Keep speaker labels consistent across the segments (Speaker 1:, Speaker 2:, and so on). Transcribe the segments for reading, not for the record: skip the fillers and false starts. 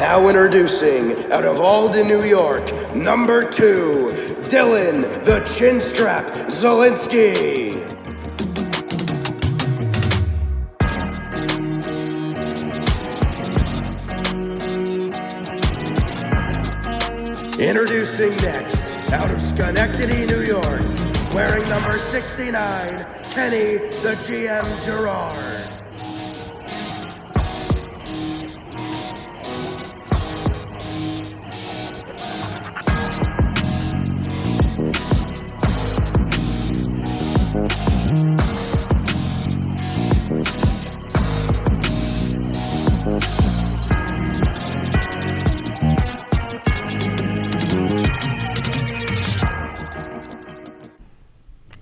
Speaker 1: Now introducing, out of Alden, New York, number 2, Dylan the Chinstrap Zielinski. Introducing next, out of Schenectady, New York, wearing number 69, Kenny the GM Gerard.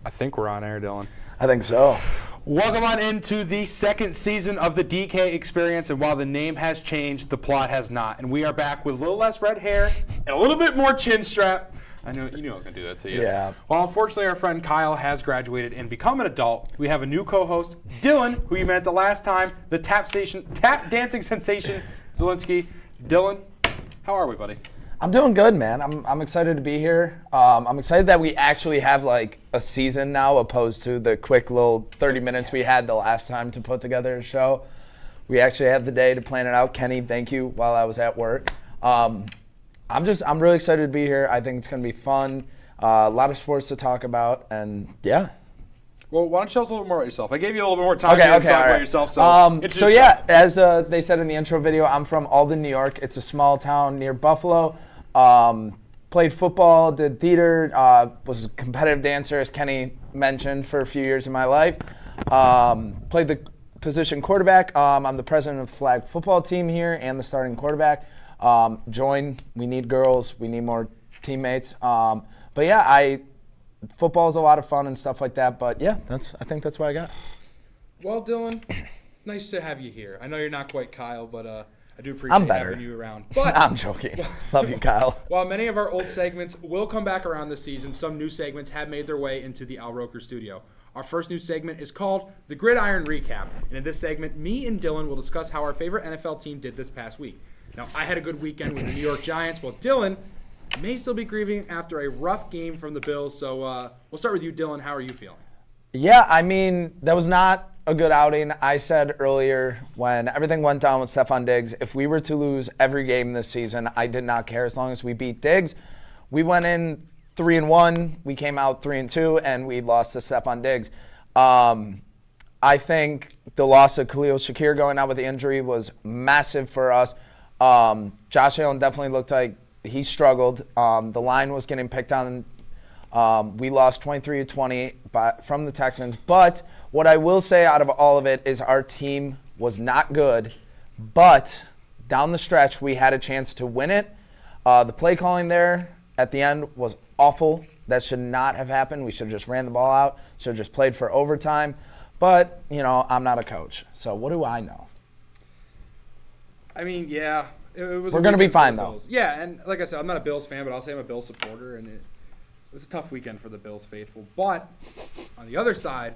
Speaker 2: I think we're on air, Dylan.
Speaker 3: I think so.
Speaker 2: Welcome on into the second season of the DK Experience, and while the name has changed, the plot has not. And we are back with a little less red hair and a little bit more chin strap. I knew you knew I was going to do that to you.
Speaker 3: Yeah.
Speaker 2: Well, unfortunately, our friend Kyle has graduated and become an adult. We have a new co-host, Dylan, who you met the last time, the tap dancing sensation, Zielinski. Dylan, how are we, buddy?
Speaker 3: I'm doing good, man. I'm excited to be here. I'm excited that we actually have like a season now, opposed to the quick little 30 minutes we had the last time to put together a show. We actually had the day to plan it out. Kenny, thank you, while I was at work. I'm really excited to be here. I think it's going to be fun. A lot of sports to talk about, and yeah.
Speaker 2: Well, why don't you tell us a little more about yourself? I gave you a little bit more time to talk about yourself.
Speaker 3: So yeah, as they said in the intro video, I'm from Alden, New York. It's a small town near Buffalo. Played football, did theater, was a competitive dancer, as Kenny mentioned, for a few years in my life. Played the position quarterback. I'm the president of the flag football team here and the starting quarterback. We need girls, we need more teammates. But yeah, football's a lot of fun and stuff like that. But yeah, I think that's what I got.
Speaker 2: Well, Dylan, nice to have you here. I know you're not quite Kyle, but I do appreciate having you around. But
Speaker 3: I'm joking. Love you, Kyle.
Speaker 2: While many of our old segments will come back around this season, some new segments have made their way into the Al Roker studio. Our first new segment is called The Gridiron Recap. And in this segment, me and Dylan will discuss how our favorite NFL team did this past week. Now, I had a good weekend with the New York Giants, while Dylan may still be grieving after a rough game from the Bills. So we'll start with you, Dylan. How are you feeling?
Speaker 3: Yeah, I mean, that was not a good outing. I said earlier when everything went down with Stephon Diggs, if we were to lose every game this season, I did not care as long as we beat Diggs. We went in 3-1, we came out 3-2, and we lost to Stephon Diggs. I think the loss of Khalil Shakir going out with the injury was massive for us. Josh Allen definitely looked like he struggled. The line was getting picked on. We lost 23-20 from the Texans. But what I will say out of all of it is our team was not good. But down the stretch, we had a chance to win it. The play calling there at the end was awful. That should not have happened. We should have just ran the ball out. Should have just played for overtime. But, I'm not a coach. So what do I know?
Speaker 2: I mean, yeah. We're
Speaker 3: going to be fine, though.
Speaker 2: Yeah, and like I said, I'm not a Bills fan, but I'll say I'm a Bills supporter, and it was a tough weekend for the Bills faithful. But on the other side,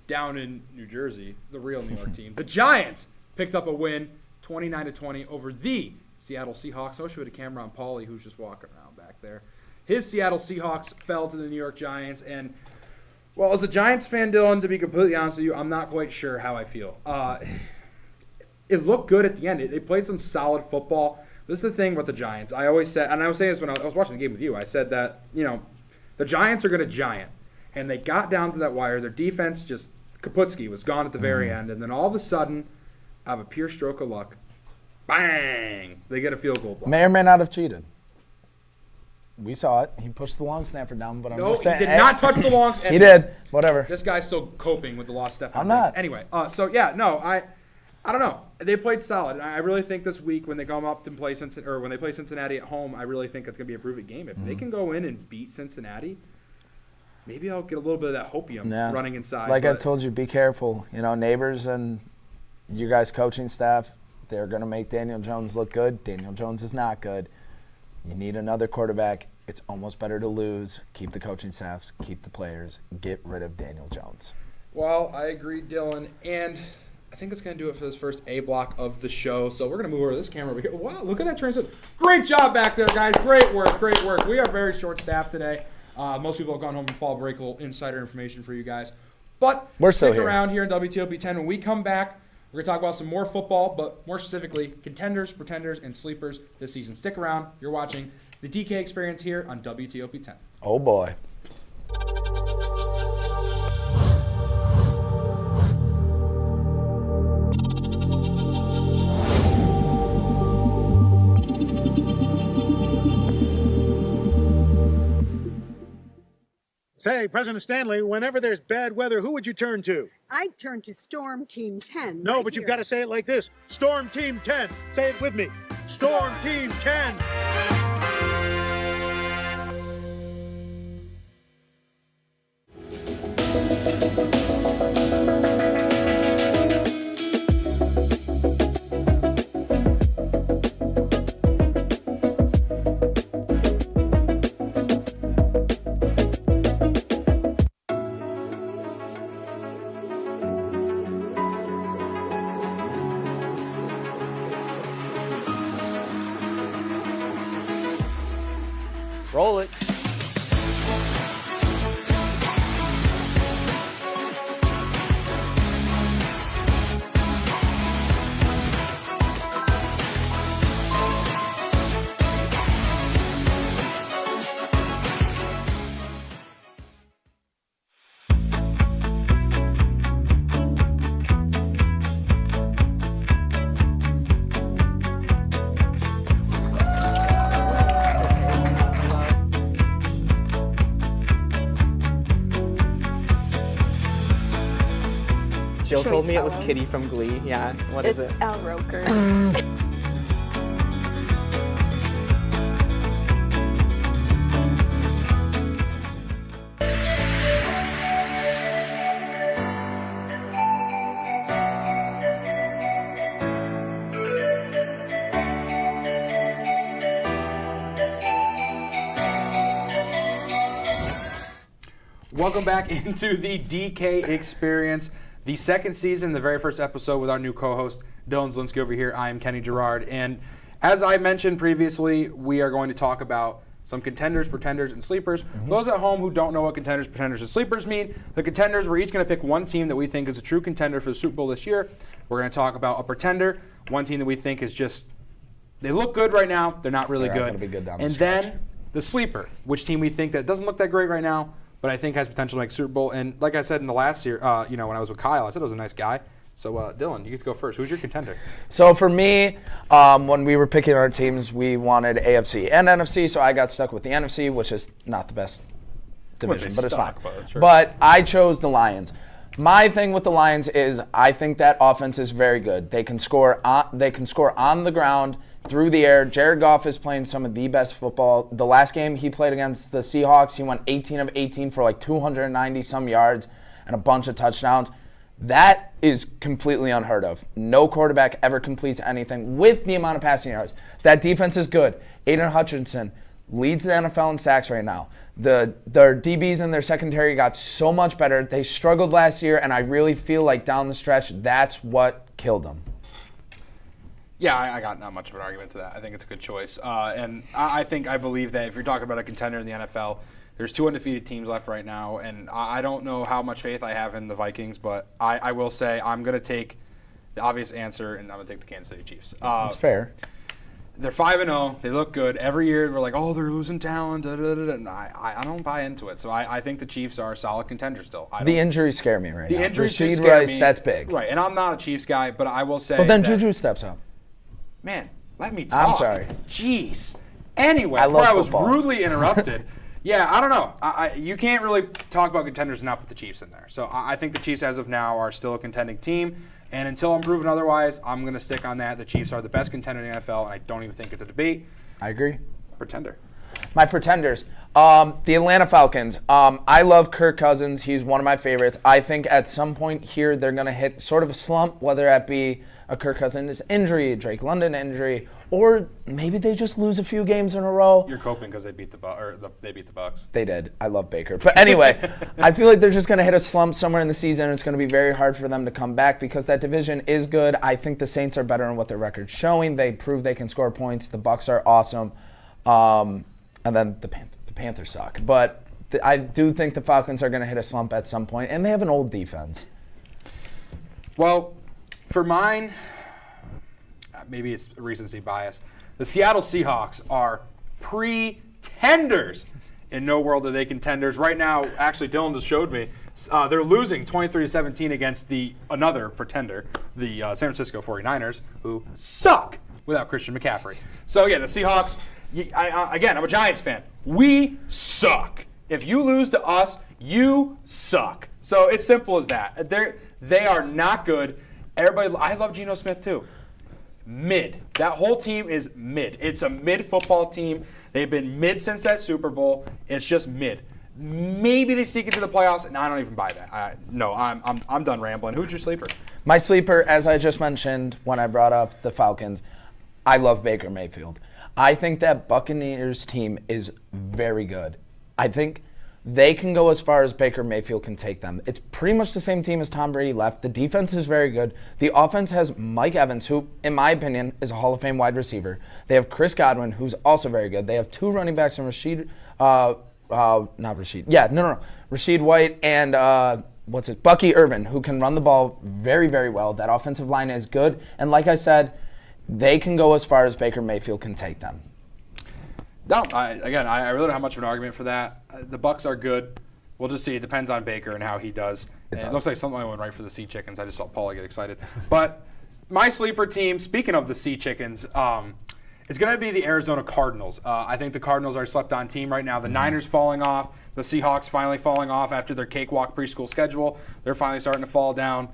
Speaker 2: down in New Jersey, the real New York team, the Giants picked up a win 29-20 over the Seattle Seahawks. I wish we had a camera on Paulie, who's just walking around back there. His Seattle Seahawks fell to the New York Giants, and well, as a Giants fan, Dylan, to be completely honest with you, I'm not quite sure how I feel. It looked good at the end. They played some solid football. This is the thing with the Giants. I always said, and I was saying this when I was watching the game with you, I said that, the Giants are going to giant. And they got down to that wire. Their defense just, Kaputski was gone at the very end. And then all of a sudden, out of a pure stroke of luck, bang, they get a field goal block.
Speaker 3: May or may not have cheated. We saw it. He pushed the long snapper down, but I'm just saying.
Speaker 2: No, he did not touch the long snapper.
Speaker 3: He did. Whatever.
Speaker 2: This guy's still coping with the lost Stephon Diggs.
Speaker 3: I'm not.
Speaker 2: Anyway, I don't know. They played solid. I really think this week when they come up and play Cincinnati, or when they play Cincinnati at home, I really think it's going to be a prove-it game. If they can go in and beat Cincinnati, maybe I'll get a little bit of that hopium running inside.
Speaker 3: Like I told you, be careful. Neighbors and you guys coaching staff, they're going to make Daniel Jones look good. Daniel Jones is not good. You need another quarterback. It's almost better to lose. Keep the coaching staffs, keep the players, get rid of Daniel Jones.
Speaker 2: Well, I agree, Dylan. And I think it's going to do it for this first A block of the show. So we're going to move over to this camera over here. Wow, look at that transition. Great job back there, guys. Great work, great work. We are very short-staffed today. Most people have gone home from fall break. A little insider information for you guys. But
Speaker 3: we're still
Speaker 2: stick
Speaker 3: here.
Speaker 2: Around here in WTOP 10. When we come back, we're going to talk about some more football, but more specifically, contenders, pretenders, and sleepers this season. Stick around. You're watching the DK Experience here on WTOP 10.
Speaker 3: Oh, boy.
Speaker 4: Say, President Stanley, whenever there's bad weather, who would you turn to?
Speaker 5: I'd turn to Storm Team 10.
Speaker 4: No,
Speaker 5: right
Speaker 4: but you've
Speaker 5: here.
Speaker 4: got to say it like this. Storm Team 10. Say it with me. Storm Team 10.
Speaker 3: Roll it.
Speaker 6: Jill
Speaker 7: Should
Speaker 6: told
Speaker 7: we
Speaker 6: me it was
Speaker 7: tell him?
Speaker 6: Kitty from Glee. Yeah, what is it?
Speaker 7: Al Roker.
Speaker 2: Welcome back into the DK Experience, the second season, the very first episode with our new co-host, Dylan Zielinski over here. I am Kenny Gerard, and as I mentioned previously, we are going to talk about some contenders, pretenders, and sleepers. For those at home who don't know what contenders, pretenders, and sleepers mean, the contenders, we're each going to pick one team that we think is a true contender for the Super Bowl this year. We're going to talk about a pretender, one team that we think is just, they look good right now, they're not really
Speaker 3: They're not
Speaker 2: good.
Speaker 3: gonna be good down the
Speaker 2: and
Speaker 3: stretch.
Speaker 2: then the sleeper, which team we think that doesn't look that great right now, but I think has potential to make Super Bowl. And like I said in the last year, when I was with Kyle, I said it was a nice guy. So Dylan, you get to go first. Who's your contender?
Speaker 3: So for me, when we were picking our teams, we wanted AFC and NFC, so I got stuck with the NFC, which is not the best division, but it's fine. But I chose the Lions. My thing with the Lions is I think that offense is very good. They can score on the ground, through the air. Jared Goff is playing some of the best football. The last game he played against the Seahawks, he went 18 of 18 for like 290 some yards and a bunch of touchdowns. That is completely unheard of. No quarterback ever completes anything with the amount of passing yards. That defense is good. Aiden Hutchinson leads the NFL in sacks right now. Their DBs and their secondary got so much better. They struggled last year, and I really feel like down the stretch, that's what killed them.
Speaker 2: Yeah, I got not much of an argument to that. I think it's a good choice. And I believe that if you're talking about a contender in the NFL, there's two undefeated teams left right now, and I don't know how much faith I have in the Vikings, but I will say I'm going to take the obvious answer, and I'm going to take the Kansas City Chiefs.
Speaker 3: That's fair.
Speaker 2: They're 5-0. They look good. Every year we're like, oh, they're losing talent. Da, da, da, da. And I don't buy into it. So I think the Chiefs are a solid contender still.
Speaker 3: The injuries scare me right now.
Speaker 2: The injuries do
Speaker 3: Rashid
Speaker 2: scare
Speaker 3: Rice,
Speaker 2: me.
Speaker 3: that's big.
Speaker 2: Right, and I'm not a Chiefs guy, but I will say
Speaker 3: But then
Speaker 2: that,
Speaker 3: Juju steps up.
Speaker 2: Man, let me talk.
Speaker 3: I'm sorry.
Speaker 2: Jeez. Anyway,
Speaker 3: I love
Speaker 2: before I was
Speaker 3: football.
Speaker 2: rudely interrupted. Yeah, I don't know. You can't really talk about contenders and not put the Chiefs in there. So I think the Chiefs, as of now, are still a contending team. And until I'm proven otherwise, I'm going to stick on that. The Chiefs are the best contender in the NFL, and I don't even think it's a debate.
Speaker 3: I agree.
Speaker 2: Pretender.
Speaker 3: My pretenders. The Atlanta Falcons. I love Kirk Cousins. He's one of my favorites. I think at some point here they're going to hit sort of a slump, whether that be a Kirk Cousins injury, a Drake London injury, or maybe they just lose a few games in a row.
Speaker 2: You're coping because they beat the Bucks.
Speaker 3: They did. I love Baker. But anyway, I feel like they're just going to hit a slump somewhere in the season. It's going to be very hard for them to come back because that division is good. I think the Saints are better than what their record's showing. They prove they can score points. The Bucks are awesome. And then the Panthers suck. But I do think the Falcons are going to hit a slump at some point, and they have an old defense.
Speaker 2: Well, for mine, maybe it's recency bias. The Seattle Seahawks are pretenders. In no world are they contenders. Right now, actually, Dylan just showed me, they're losing 23-17 against another pretender, the San Francisco 49ers, who suck without Christian McCaffrey. So, yeah, the Seahawks, again, I'm a Giants fan. We suck. If you lose to us, you suck. So it's simple as that. They are not good. Everybody, I love Geno Smith too. Mid. That whole team is mid. It's a mid football team. They've been mid since that Super Bowl. It's just mid. Maybe they sneak into the playoffs, and I don't even buy that. No, I'm done rambling. Who's your sleeper?
Speaker 3: My sleeper, as I just mentioned when I brought up the Falcons, I love Baker Mayfield. I think that Buccaneers team is very good. I think they can go as far as Baker Mayfield can take them. It's pretty much the same team as Tom Brady left. The defense is very good. The offense has Mike Evans, who, in my opinion, is a Hall of Fame wide receiver. They have Chris Godwin, who's also very good. They have two running backs in Rashid White and Bucky Irvin, who can run the ball very, very well. That offensive line is good. And like I said, they can go as far as Baker Mayfield can take them.
Speaker 2: No, I really don't have much of an argument for that. The Bucks are good. We'll just see. It depends on Baker and how he does. It looks like something went right for the Sea Chickens. I just saw Paula get excited. But my sleeper team, speaking of the Sea Chickens, it's going to be the Arizona Cardinals. I think the Cardinals are a slept-on team right now. The Niners falling off. The Seahawks finally falling off after their cakewalk preschool schedule. They're finally starting to fall down.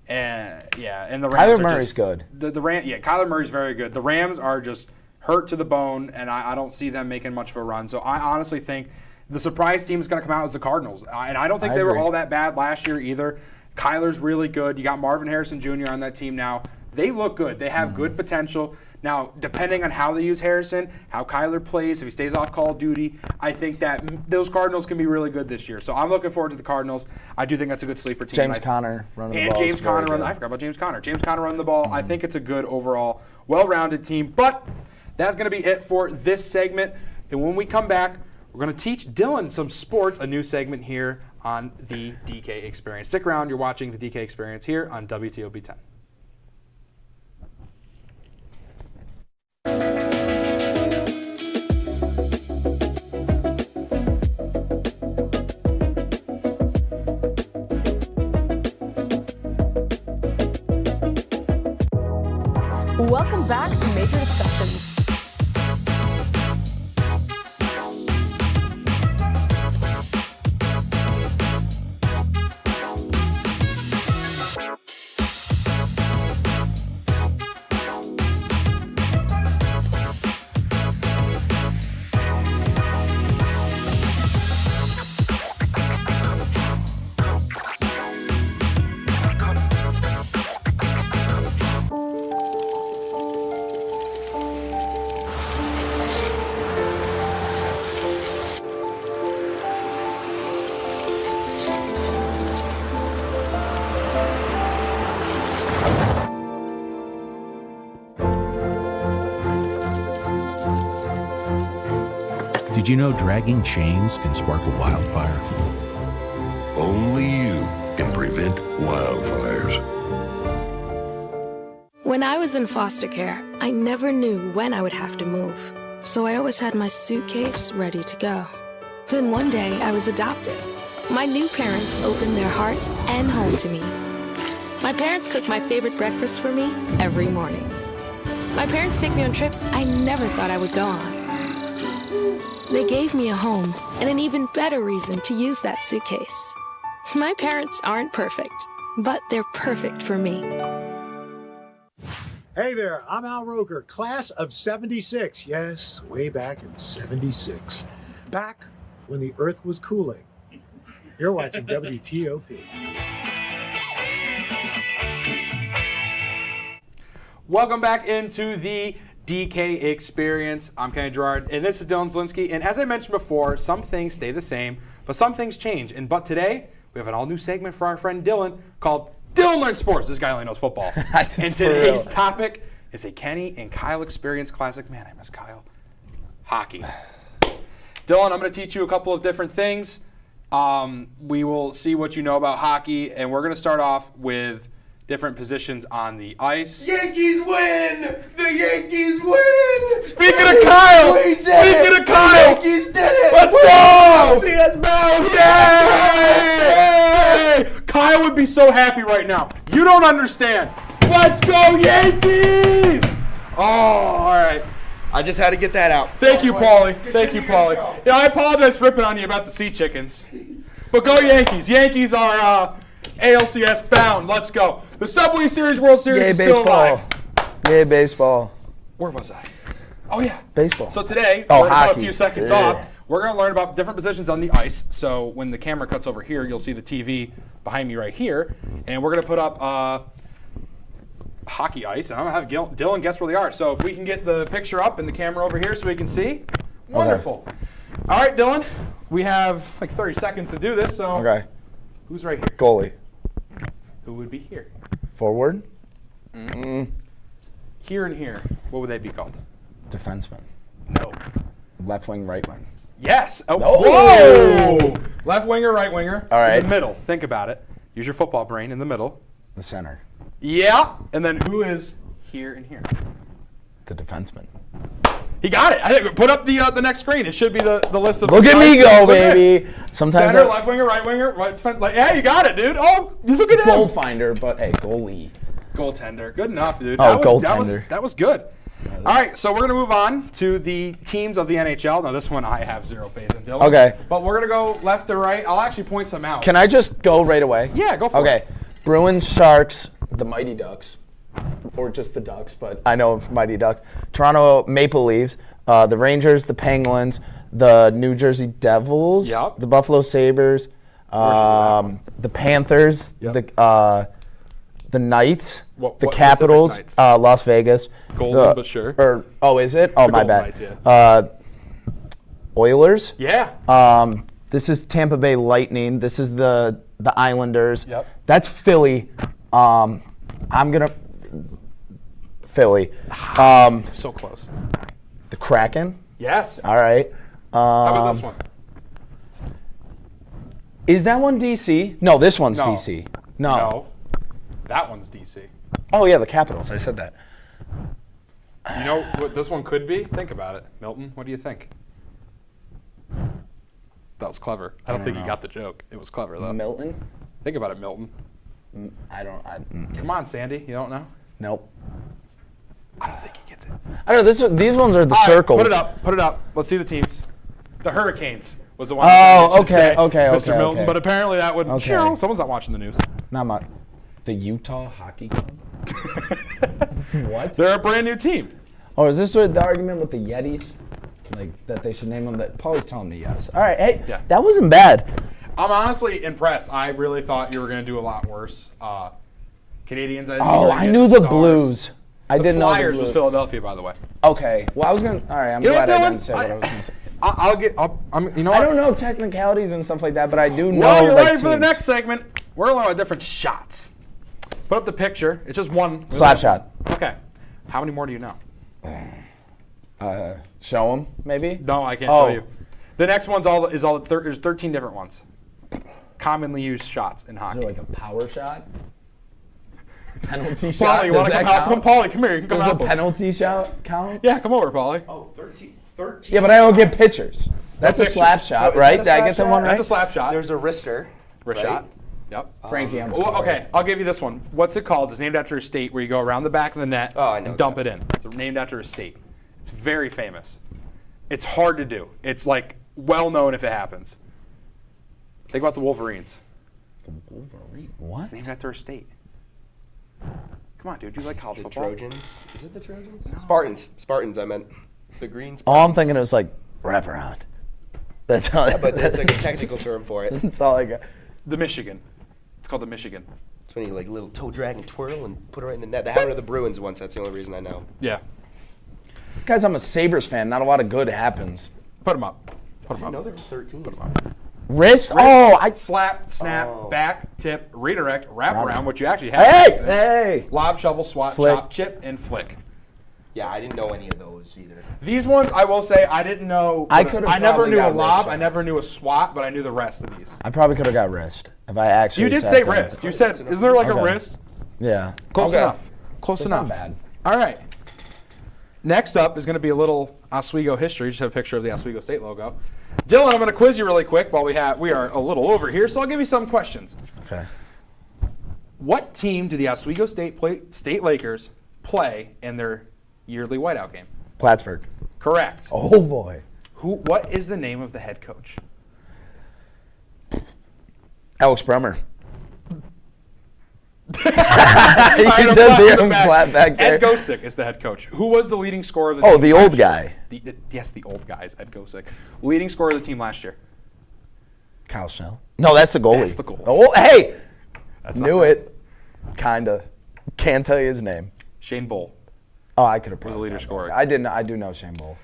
Speaker 2: And the Rams
Speaker 3: Kyler Murray's good.
Speaker 2: Kyler Murray's very good. The Rams are just hurt to the bone, and I don't see them making much of a run. So I honestly think the surprise team is going to come out as the Cardinals. And I don't think they were all that bad last year either. Kyler's really good. You got Marvin Harrison Jr. on that team now. They look good. They have good potential. Now, depending on how they use Harrison, how Kyler plays, if he stays off Call of Duty, I think that those Cardinals can be really good this year. So I'm looking forward to the Cardinals. I do think that's a good sleeper team.
Speaker 3: James Conner running the ball.
Speaker 2: And James Conner I forgot about James Conner. James Conner running the ball. I think it's a good overall, well-rounded team. But that's going to be it for this segment. And when we come back, we're going to teach Dylan some sports, a new segment here on the DK Experience. Stick around. You're watching the DK Experience here on WTOB 10.
Speaker 7: Welcome back to Major Discussions.
Speaker 8: Did you know dragging chains can spark a wildfire?
Speaker 9: Only you can prevent wildfires.
Speaker 10: When I was in foster care, I never knew when I would have to move. So I always had my suitcase ready to go. Then one day I was adopted. My new parents opened their hearts and home to me. My parents cook my favorite breakfast for me every morning. My parents take me on trips I never thought I would go on. They gave me a home and an even better reason to use that suitcase. My parents aren't perfect, but they're perfect for me.
Speaker 4: Hey there, I'm Al Roker, class of 76. Yes, way back in 76. Back when the earth was cooling. You're watching WTOP.
Speaker 2: Welcome back into the DK Experience. I'm Kenny Gerard, and this is Dylan Zielinski. And as I mentioned before, some things stay the same, but some things change. But today, we have an all-new segment for our friend Dylan called Dylan Learns Sports. This guy only knows football. And today's topic is a Kenny and Kyle Experience Classic. Man, I miss Kyle. Hockey. Dylan, I'm going to teach you a couple of different things. We will see what you know about hockey, and we're going to start off with different positions on the ice.
Speaker 1: Yankees win! The Yankees win!
Speaker 2: Speaking of Kyle!
Speaker 1: We did
Speaker 2: Speaking
Speaker 1: it!
Speaker 2: of Kyle!
Speaker 1: Yankees did it!
Speaker 2: Let's go!
Speaker 1: See us bound!
Speaker 2: Yay! Kyle would be so happy right now. You don't understand. Let's go, Yankees! Oh, all right.
Speaker 1: I just had to get that out.
Speaker 2: Thank you, Paulie. Thank you, Paulie. Yeah, I apologize for ripping on you about the Sea Chickens. But go Yankees. Yankees are ALCS bound. Let's go. The Subway Series World Series is still alive.
Speaker 3: Yay, baseball.
Speaker 2: Where was I? Oh, yeah.
Speaker 3: Baseball.
Speaker 2: So today,
Speaker 3: Oh,
Speaker 2: we're going to cut a
Speaker 3: hockey.
Speaker 2: few seconds off. We're going to learn about different positions on the ice. So when the camera cuts over here, you'll see the TV behind me right here. And we're going to put up hockey ice. And I'm going to have Dylan guess where they are. So if we can get the picture up and the camera over here so we can see. Wonderful. All right, Dylan. We have like 30 seconds to do this. So
Speaker 3: Okay.
Speaker 2: who's right here?
Speaker 3: Goalie.
Speaker 2: Who would be here?
Speaker 3: Forward.
Speaker 2: Here and here. What would they be called?
Speaker 3: Defenseman.
Speaker 2: No.
Speaker 3: Left wing, right wing.
Speaker 2: Yes. Oh.
Speaker 3: Oh!
Speaker 2: Whoa! Left winger, right winger.
Speaker 3: All right.
Speaker 2: In the middle. Think about it. Use your football brain in the middle.
Speaker 3: The center.
Speaker 2: Yeah. And then who is here and here?
Speaker 3: The defenseman.
Speaker 2: He got it. I think put up the next screen. It should be the list of.
Speaker 3: Look at me go,
Speaker 2: Look at
Speaker 3: baby.
Speaker 2: this.
Speaker 3: Sometimes
Speaker 2: Center, left winger, right winger, right defense. Like, yeah, you got it, dude. Oh, look at him.
Speaker 3: goal finder, but hey, goalie.
Speaker 2: Goaltender. Good enough, dude.
Speaker 3: Oh,
Speaker 2: That was good. All right, so we're going to move on to the teams of the NHL. Now, this one I have zero faith in, Dylan.
Speaker 3: Okay.
Speaker 2: But we're going to go left to right. I'll actually point some out.
Speaker 3: Can I just go right away?
Speaker 2: Yeah, go for it.
Speaker 3: Okay. Bruins, Sharks, the Mighty Ducks. Or just the Ducks, but I know Mighty Ducks. Toronto Maple Leafs, the Rangers, the Penguins, the New Jersey Devils,
Speaker 2: Yep.
Speaker 3: the Buffalo Sabres, the Panthers,
Speaker 2: Yep.
Speaker 3: the Knights,
Speaker 2: What
Speaker 3: the
Speaker 2: specific
Speaker 3: Capitals,
Speaker 2: Knights?
Speaker 3: Las Vegas.
Speaker 2: Golden, but sure.
Speaker 3: Is it? Oh,
Speaker 2: The
Speaker 3: my
Speaker 2: Golden
Speaker 3: bad.
Speaker 2: Knights, yeah.
Speaker 3: Oilers.
Speaker 2: Yeah.
Speaker 3: This is Tampa Bay Lightning. This is the Islanders.
Speaker 2: Yep.
Speaker 3: That's Philly. I'm gonna Philly.
Speaker 2: So close.
Speaker 3: The Kraken.
Speaker 2: Yes.
Speaker 3: All right.
Speaker 2: How about this one?
Speaker 3: Is that one DC? No, this one's
Speaker 2: No.
Speaker 3: DC.
Speaker 2: No. That one's DC.
Speaker 3: Oh yeah, the Capitals. I said that.
Speaker 2: You know what this one could be? Think about it. Milton, what do you think? That was clever. I don't think you got the joke. It was clever, though.
Speaker 3: Milton.
Speaker 2: Think about it, Milton. Come on, Sandy. You don't know?
Speaker 3: Nope.
Speaker 2: I don't think he gets it.
Speaker 3: I don't know. These ones are the
Speaker 2: All right,
Speaker 3: circles.
Speaker 2: put it up. Put it up. Let's see the teams. The Hurricanes was the one.
Speaker 3: Oh,
Speaker 2: that should
Speaker 3: okay,
Speaker 2: say,
Speaker 3: okay,
Speaker 2: Mr.
Speaker 3: okay,
Speaker 2: Milton,
Speaker 3: okay.
Speaker 2: but apparently that would.
Speaker 3: Okay.
Speaker 2: Someone's not watching the news.
Speaker 3: Not much. The Utah Hockey Club. What?
Speaker 2: They're a brand new team.
Speaker 3: Oh, is this what the argument with the Yetis? Like that they should name them that? Paulie's telling me yes. All right, hey,
Speaker 2: Yeah.
Speaker 3: that wasn't bad.
Speaker 2: I'm honestly impressed. I really thought you were going to do a lot worse. Canadians.
Speaker 3: I knew the Blues. I didn't know the
Speaker 2: Flyers
Speaker 3: Blues.
Speaker 2: was Philadelphia, by the way.
Speaker 3: Okay. Well, I was gonna. All right. I'm
Speaker 2: You know
Speaker 3: glad
Speaker 2: what,
Speaker 3: I
Speaker 2: Dylan?
Speaker 3: didn't say what I was gonna say.
Speaker 2: You know what?
Speaker 3: I don't know technicalities and stuff like that, but I do know.
Speaker 2: Well, you're
Speaker 3: like,
Speaker 2: ready for the
Speaker 3: teams.
Speaker 2: next segment. We're going to learn about different shots. Put up the picture. It's just one.
Speaker 3: Slap shot.
Speaker 2: Okay. How many more do you know?
Speaker 3: Show them, maybe.
Speaker 2: No, I can't
Speaker 3: Oh.
Speaker 2: show you. The next one's there's 13 different ones. Commonly used shots in
Speaker 3: Is
Speaker 2: hockey.
Speaker 3: there like a power shot? Penalty shot?
Speaker 2: Paulie, you
Speaker 3: Does
Speaker 2: want to
Speaker 3: that
Speaker 2: come help?
Speaker 3: count?
Speaker 2: Paulie, come here. You can come
Speaker 3: Does a
Speaker 2: help.
Speaker 3: penalty shot count?
Speaker 2: Yeah, come over, Paulie.
Speaker 1: Oh, 13.
Speaker 3: Yeah, but I don't get pictures. That's a
Speaker 2: pictures.
Speaker 3: slap shot,
Speaker 1: is
Speaker 3: right?
Speaker 1: that a
Speaker 3: Did I get
Speaker 1: slap
Speaker 3: that one
Speaker 1: shot?
Speaker 3: right?
Speaker 2: That's a slap shot.
Speaker 6: There's a wrister.
Speaker 2: Wrist
Speaker 6: right?
Speaker 2: shot. Yep.
Speaker 3: Frankie, I'm
Speaker 2: Well,
Speaker 3: sorry.
Speaker 2: okay, I'll give you this one. What's it called? It's named after a state where you go around the back of the net
Speaker 6: Oh, I know
Speaker 2: and dump it in. It's named after a state. It's very famous. It's hard to do. It's like well known if it happens. Think about the Wolverines.
Speaker 3: Wolverine. What?
Speaker 2: It's named after a state. Come on, dude. You like college
Speaker 6: The
Speaker 2: football?
Speaker 6: Trojans. Is it the Trojans? Spartans. Spartans, I meant. The green
Speaker 3: All
Speaker 6: Spartans.
Speaker 3: I'm thinking is like wraparound. That's all.
Speaker 11: Yeah, but that's like a technical term for it.
Speaker 3: That's all I got.
Speaker 2: The Michigan. It's called the Michigan.
Speaker 11: It's when you like little toe drag and twirl and put it right in the net. That happened to the Bruins once. That's the only reason I know.
Speaker 2: Yeah.
Speaker 3: Guys, I'm a Sabres fan. Not a lot of good happens.
Speaker 2: Put them up. Put them
Speaker 11: I
Speaker 2: up.
Speaker 11: know they were 13.
Speaker 2: Put them up.
Speaker 3: Wrist? Oh, I
Speaker 2: slap, snap,
Speaker 11: Oh.
Speaker 2: back, tip, redirect, wrap around, which you actually
Speaker 3: Hey,
Speaker 2: have.
Speaker 3: hey.
Speaker 2: Lob, shovel, swat,
Speaker 3: Flick.
Speaker 2: chop, chip, and flick.
Speaker 11: Yeah, I didn't know any of those either.
Speaker 2: These ones, I will say, I didn't know.
Speaker 3: I could've
Speaker 2: I never
Speaker 3: probably
Speaker 2: knew a
Speaker 3: got
Speaker 2: lob.
Speaker 3: wrist
Speaker 2: I
Speaker 3: shot.
Speaker 2: never knew a swat, but I knew the rest of these.
Speaker 3: I probably could have got wrist if I actually.
Speaker 2: You did
Speaker 3: sat
Speaker 2: say
Speaker 3: down.
Speaker 2: wrist. You said, isn't there like a
Speaker 3: Okay.
Speaker 2: wrist?
Speaker 3: Yeah.
Speaker 2: Close
Speaker 3: Okay.
Speaker 2: enough. Close
Speaker 3: That's
Speaker 2: enough.
Speaker 3: not bad.
Speaker 2: All right. Next up is going to be a little Oswego history. Just have a picture of the Oswego State logo. Dylan, I'm going to quiz you really quick while we are a little over here, so I'll give you some questions.
Speaker 3: Okay.
Speaker 2: What team do the Oswego State Lakers play in their yearly whiteout game?
Speaker 3: Plattsburgh.
Speaker 2: Correct.
Speaker 3: Oh boy.
Speaker 2: What is the name of the head coach?
Speaker 3: Alex Brummer.
Speaker 2: All right,
Speaker 3: You
Speaker 2: I'm
Speaker 3: just hear
Speaker 2: clapping
Speaker 3: him
Speaker 2: back.
Speaker 3: clap back there.
Speaker 2: Ed Gosick is the head coach. Who was the leading scorer of the
Speaker 3: Oh,
Speaker 2: team?
Speaker 3: the old guy.
Speaker 2: Yes, the old guys, Ed Gosick. Leading scorer of the team last year.
Speaker 3: Kyle Snell. No, that's the goalie.
Speaker 2: That's the goalie.
Speaker 3: Oh, hey.
Speaker 2: That's not
Speaker 3: Knew
Speaker 2: right.
Speaker 3: it. Kinda. Can't tell you his name.
Speaker 2: Shane Bull.
Speaker 3: Oh, I could have.
Speaker 2: Was the leader scorer.
Speaker 3: I didn't. I do know Shane Bull.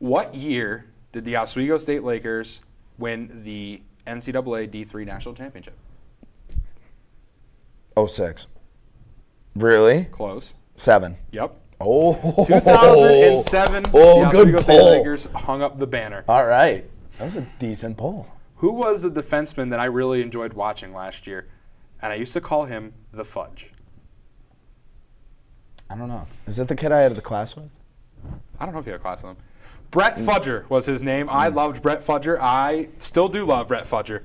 Speaker 2: What year did the Oswego State Lakers win the NCAA D3 National Championship?
Speaker 3: 06. Really?
Speaker 2: Close.
Speaker 3: 7.
Speaker 2: Yep.
Speaker 3: Oh.
Speaker 2: 2007,
Speaker 3: Oh,
Speaker 2: the
Speaker 3: good
Speaker 2: Oswego State
Speaker 3: pull.
Speaker 2: Lakers hung up the banner.
Speaker 3: All right. That was a decent pull.
Speaker 2: Who was the defenseman that I really enjoyed watching last year? And I used to call him the Fudge.
Speaker 3: I don't know. Is it the kid I had the class with?
Speaker 2: I don't know if you had a class with him. Brett Fudger was his name. I loved Brett Fudger. I still do love Brett Fudger.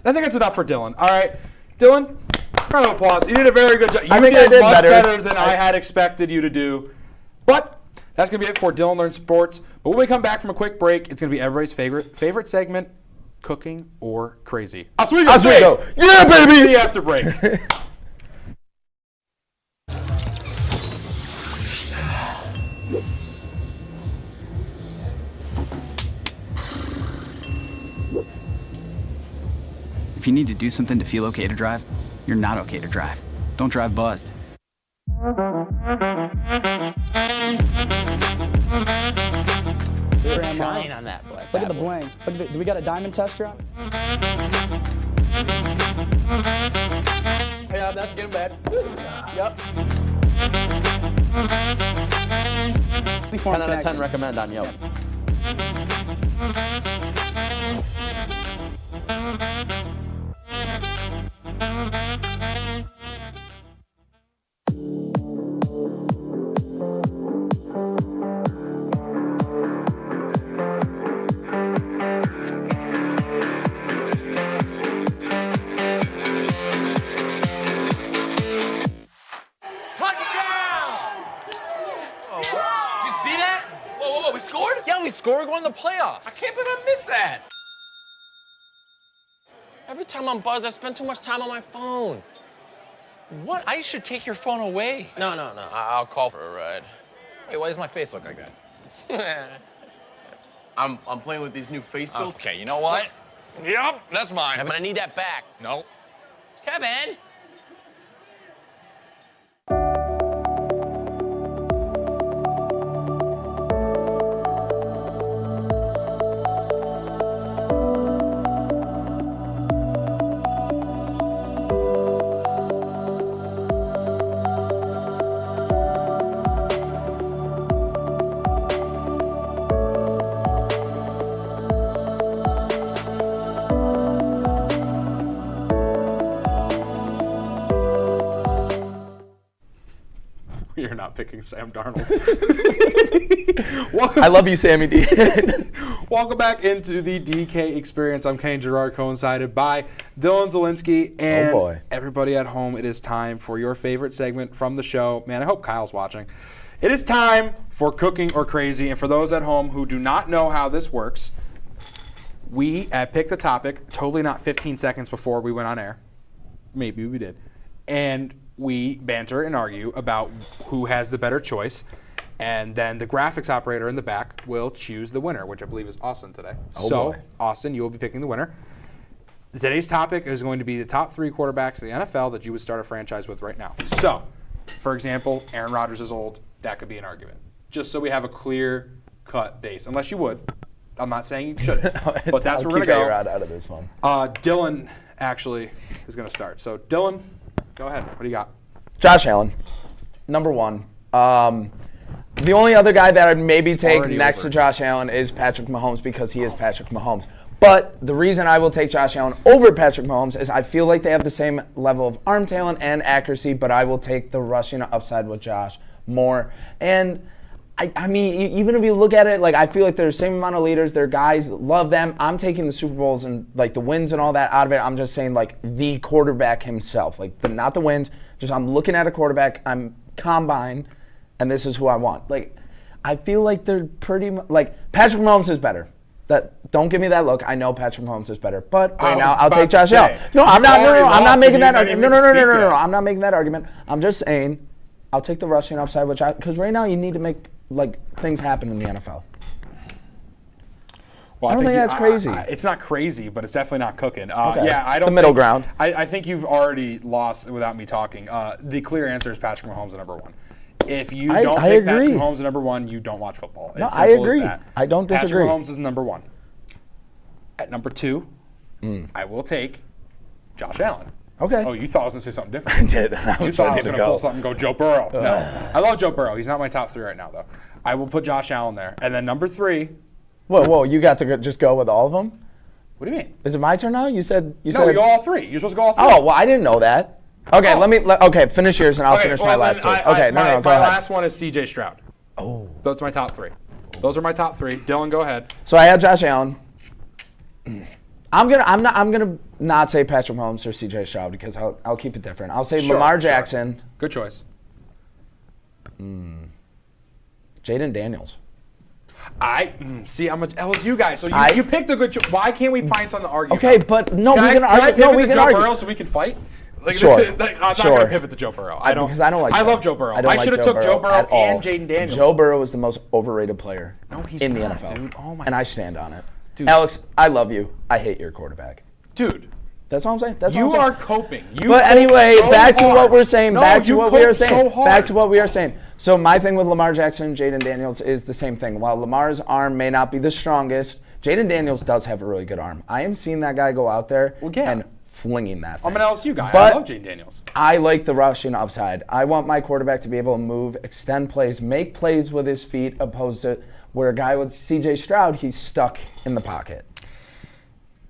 Speaker 2: And I think that's enough for Dylan. All right, Dylan, round of applause. You did a very good job. You
Speaker 3: think I did
Speaker 2: much
Speaker 3: better.
Speaker 2: better than I had expected you to do. But that's going to be it for Dylan Learns Sports. But when we come back from a quick break, it's going to be everybody's favorite segment, Cooking or Crazy. Oswego!
Speaker 3: Oswego. Yeah, baby!
Speaker 2: See you after break.
Speaker 12: If you need to do something to feel okay to drive, you're not okay to drive. Don't drive buzzed.
Speaker 6: Shine on that black.
Speaker 13: Look at the bling. Look at do we got a diamond tester on?
Speaker 3: Yeah, that's getting bad. Yep.
Speaker 6: 10 out of 10 recommend on Yelp.
Speaker 14: We're going to the playoffs. I can't believe I missed that. Every time I'm buzzed, I spend too much time on my phone. What? I should take your phone away. No. I'll call for a ride. Wait, why does my face look like that?
Speaker 15: I'm playing with these new face filters.
Speaker 14: Okay, you know what? Yep, that's mine. I'm gonna need that back. No. Kevin.
Speaker 2: You're not picking Sam Darnold.
Speaker 3: I love you, Sammy D.
Speaker 2: Welcome back into the DK Experience. I'm Kane Gerard, coincided by Dylan Zielinski and everybody at home. It is time for your favorite segment from the show. Man, I hope Kyle's watching. It is time for Cooking or Crazy. And for those at home who do not know how this works, we picked a topic, totally not 15 seconds before we went on air. Maybe we did. And we banter and argue about who has the better choice. And then the graphics operator in the back will choose the winner, which I believe is Austin today.
Speaker 3: Oh,
Speaker 2: so,
Speaker 3: boy.
Speaker 2: Austin, you will be picking the winner. Today's topic is going to be the top 3 quarterbacks in the NFL that you would start a franchise with right now. So, for example, Aaron Rodgers is old. That could be an argument. Just so we have a clear-cut base. Unless you would. I'm not saying you shouldn't. But that's where we're going to go.
Speaker 3: A-Rod out of this one.
Speaker 2: Dylan actually is going to start. So, Dylan, go ahead. What do you got?
Speaker 3: Josh Allen, number 1. The only other guy that I'd maybe take next to Josh Allen is Patrick Mahomes because he is Patrick Mahomes. But the reason I will take Josh Allen over Patrick Mahomes is I feel like they have the same level of arm talent and accuracy, but I will take the rushing upside with Josh more. And I mean, even if you look at it, like I feel like they're the same amount of leaders. They're guys, love them. I'm taking the Super Bowls and like the wins and all that out of it. I'm just saying like the quarterback himself, like but not the wins. Just I'm looking at a quarterback. I'm combine, and this is who I want. Like I feel like they're pretty like Patrick Mahomes is better. Don't give me that look. I know Patrick Mahomes is better, but right now I'll take Josh Allen. No, I'm not. No, I'm not making that argument. No. I'm not making that argument. I'm just saying I'll take the rushing upside, because right now you need to make like things happen in the NFL.
Speaker 2: Well,
Speaker 3: I don't think that's crazy.
Speaker 2: It's not crazy, but it's definitely not cooking.
Speaker 3: Okay.
Speaker 2: Yeah, I don't.
Speaker 3: The middle ground.
Speaker 2: I think you've already lost without me talking. The clear answer is Patrick Mahomes at number 1. If you don't pick Patrick Mahomes at number 1, you don't watch football.
Speaker 3: No, I agree. I don't disagree.
Speaker 2: Patrick Mahomes is number 1. At number 2, I will take Josh Allen.
Speaker 3: Okay.
Speaker 2: Oh, you thought I was going to say something different.
Speaker 3: I did.
Speaker 2: You thought I was going to pull something and go Joe Burrow. No. I love Joe Burrow. He's not my top 3 right now, though. I will put Josh Allen there. And then number 3.
Speaker 3: Whoa, you got to just go with all of them?
Speaker 2: What do you mean?
Speaker 3: Is it my turn now? You said
Speaker 2: we go all 3. You're supposed to go all 3.
Speaker 3: Oh, well, I didn't know that. Okay, finish yours and I'll finish my last 2. Go ahead.
Speaker 2: My last one is C.J. Stroud.
Speaker 3: Oh.
Speaker 2: That's my top 3. Those are my top 3. Dylan, go ahead.
Speaker 3: So I had Josh Allen. I'm gonna not say Patrick Mahomes or C.J. Stroud because I'll keep it different. I'll say Lamar Jackson.
Speaker 2: Good choice.
Speaker 3: Jaden Daniels.
Speaker 2: See, I'm a LSU guy, so you picked a good choice. Why can't we find something to argue about?
Speaker 3: But no, we can
Speaker 2: argue.
Speaker 3: Can I pivot
Speaker 2: to Joe Burrow so we can fight?
Speaker 3: Sure.
Speaker 2: I'm not going to pivot to Joe Burrow.
Speaker 3: Because I don't like.
Speaker 2: I love Joe Burrow. I should have took Joe Burrow and Jaden Daniels.
Speaker 3: Joe Burrow is the most overrated player in the NFL,
Speaker 2: dude. Oh my.
Speaker 3: And I stand on it.
Speaker 2: Dude.
Speaker 3: Alex, I love you. I hate your quarterback.
Speaker 2: Dude.
Speaker 3: That's what I'm saying. That's
Speaker 2: you
Speaker 3: what I'm saying.
Speaker 2: are coping.
Speaker 3: But anyway, back to what we're saying.
Speaker 2: No,
Speaker 3: back to what we are saying.
Speaker 2: So
Speaker 3: back to what we are saying. So my thing with Lamar Jackson and Jaden Daniels is the same thing. While Lamar's arm may not be the strongest, Jaden Daniels does have a really good arm. I am seeing that guy go out there and flinging that thing.
Speaker 2: I'm an LSU guy.
Speaker 3: But
Speaker 2: I love Jaden Daniels.
Speaker 3: I like the rushing upside. I want my quarterback to be able to move, extend plays, make plays with his feet, opposed to where a guy with C.J. Stroud, he's stuck in the pocket.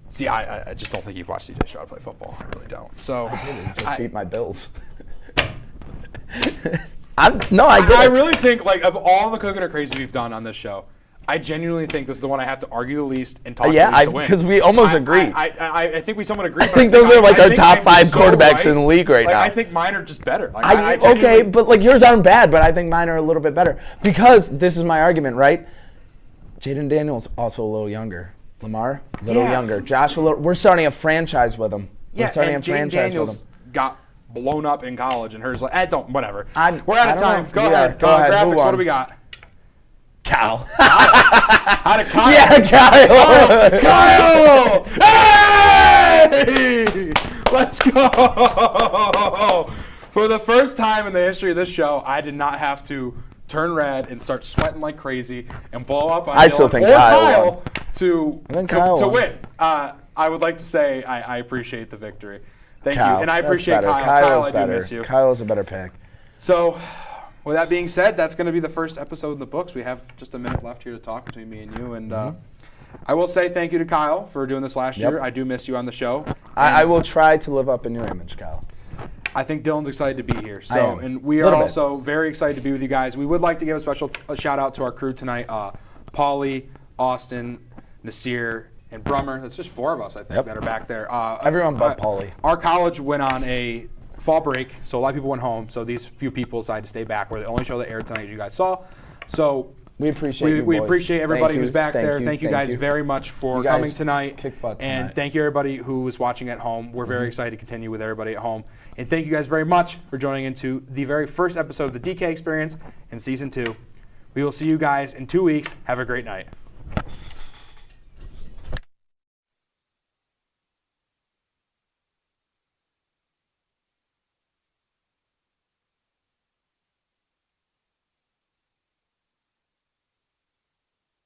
Speaker 2: See, I just don't think you've watched C.J. Stroud play football. I really don't. So
Speaker 3: I just beat my Bills.
Speaker 2: I really think, like, of all the cooking or crazy we've done on this show, I genuinely think this is the one I have to argue the least and talk the least to win.
Speaker 3: Because we almost agree.
Speaker 2: I think we somewhat agree.
Speaker 3: I think those are like our top 5 quarterbacks in the league right now.
Speaker 2: I think mine are just better.
Speaker 3: Okay, but like yours aren't bad, but I think mine are a little bit better. Because this is my argument, right? Jaden Daniels also a little younger. Lamar, a little younger. Josh, a little. We're starting a franchise with him. We're starting a franchise with him.
Speaker 2: Got blown up in college, and hers like, don't, whatever.
Speaker 3: We're
Speaker 2: out of time. Go ahead. Graphics, what do we got?
Speaker 3: Kyle.
Speaker 2: Out of Kyle.
Speaker 3: Yeah, Kyle.
Speaker 2: Kyle! Hey! Let's go! For the first time in the history of this show, I did not have to turn red and start sweating like crazy and blow up on Kyle to win. I would like to say I appreciate the victory. Thank you. And I appreciate Kyle. Kyle, I do miss you.
Speaker 3: Kyle is a better pick.
Speaker 2: So, with that being said, that's going to be the first episode in the books. We have just a minute left here to talk between me and you. And I will say thank you to Kyle for doing this last year. I do miss you on the show.
Speaker 3: I will try to live up in your image, Kyle.
Speaker 2: I think Dylan's excited to be here. So, and we are also very excited to be with you guys. We would like to give a special shout out to our crew tonight. Paulie, Austin, Nasir, and Brummer. That's just 4 of us, I think, that are back there.
Speaker 3: Everyone but Paulie.
Speaker 2: Our college went on a fall break, so a lot of people went home. So these few people decided to stay back. We're the only show that aired tonight, as you guys saw. So
Speaker 3: we appreciate
Speaker 2: we appreciate everybody who's back there. Thank you guys very much for coming tonight. And thank you everybody who was watching at home. We're very excited to continue with everybody at home. And thank you guys very much for joining into the very first episode of the DK Experience in Season 2. We will see you guys in 2 weeks. Have a great night.